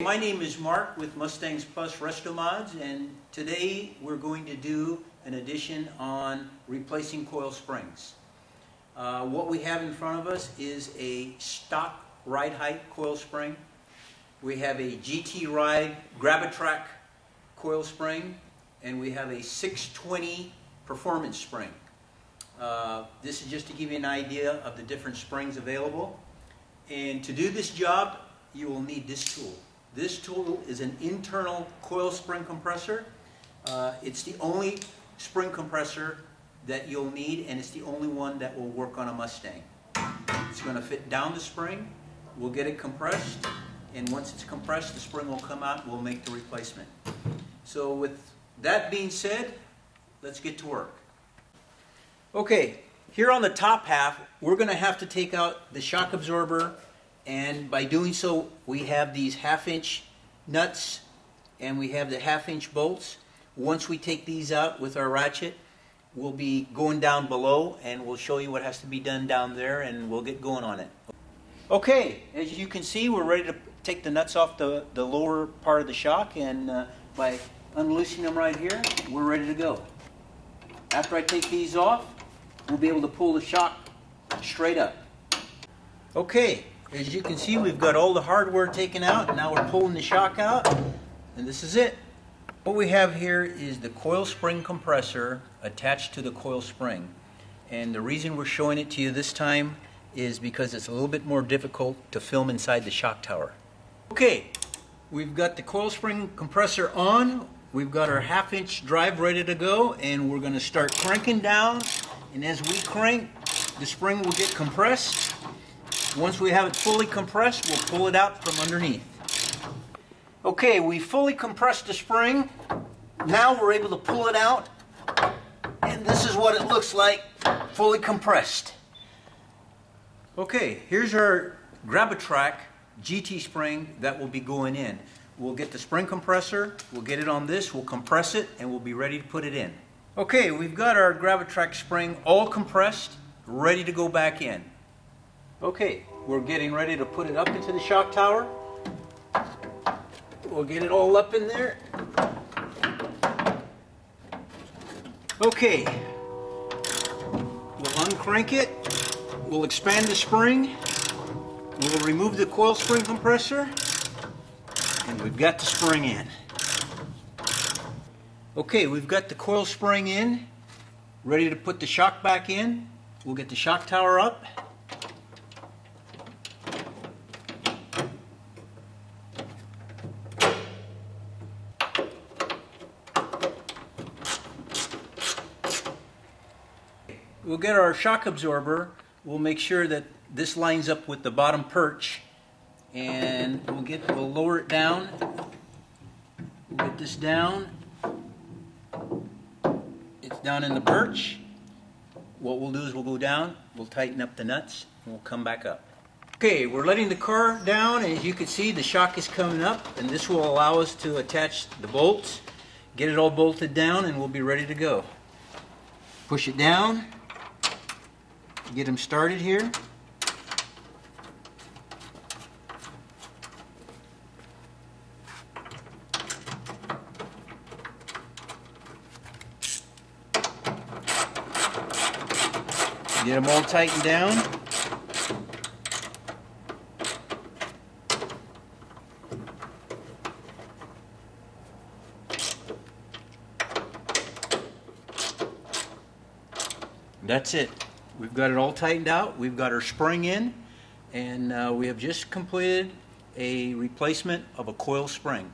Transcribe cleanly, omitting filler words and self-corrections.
My name is Mark with Mustangs Plus Resto Mods, and today we're going to do an edition on replacing coil springs. What we have in front of us is a stock ride height coil spring. We have a GT Ride Grab-A-Track coil spring, and we have a 620 performance spring. This is just to give you an idea of the different springs available. And to do this job, you will need this tool. This tool is an internal coil spring compressor. It's the only spring compressor that you'll need, and it's the only one that will work on a Mustang. It's going to fit down the spring. We'll get it compressed, and once it's compressed, the spring will come out and we'll make the replacement. So with that being said, let's get to work. Okay, here on the top half, we're going to have to take out the shock absorber, and by doing so, we have these 1/2-inch nuts and we have the 1/2-inch bolts. Once we take these out with our ratchet, we'll be going down below and we'll show you what has to be done down there, and we'll get going on it. Okay, as you can see, we're ready to take the nuts off the lower part of the shock, and by unloosening them right here, we're ready to go. After I take these off, we'll be able to pull the shock straight up. Okay, as you can see, we've got all the hardware taken out. Now we're pulling the shock out, and this is it. What we have here is the coil spring compressor attached to the coil spring. And the reason we're showing it to you this time is because it's a little bit more difficult to film inside the shock tower. Okay, we've got the coil spring compressor on. We've got our 1/2-inch drive ready to go, and we're going to start cranking down. And as we crank, the spring will get compressed. Once we have it fully compressed, we'll pull it out from underneath. Okay, we fully compressed the spring. Now we're able to pull it out, and this is what it looks like fully compressed. Okay, here's our Grab-A-Track GT spring that will be going in. We'll get the spring compressor, we'll get it on this, we'll compress it, and we'll be ready to put it in. Okay, we've got our Grab-A-Track spring all compressed, ready to go back in. Okay, we're getting ready to put it up into the shock tower. We'll get it all up in there. Okay, we'll uncrank it. We'll expand the spring. We'll remove the coil spring compressor. And we've got the spring in. Okay, we've got the coil spring in, ready to put the shock back in. We'll get the shock tower up. We'll get our shock absorber. We'll make sure that this lines up with the bottom perch, and we'll lower it down. We'll get this down. It's down in the perch. What we'll do is we'll go down, we'll tighten up the nuts, and we'll come back up. Okay, we're letting the car down, and as you can see, the shock is coming up, and this will allow us to attach the bolts, get it all bolted down, and we'll be ready to go. Push it down. Get them started here. Get them all tightened down. That's it. We've got it all tightened out. We've got our spring in, and we have just completed a replacement of a coil spring.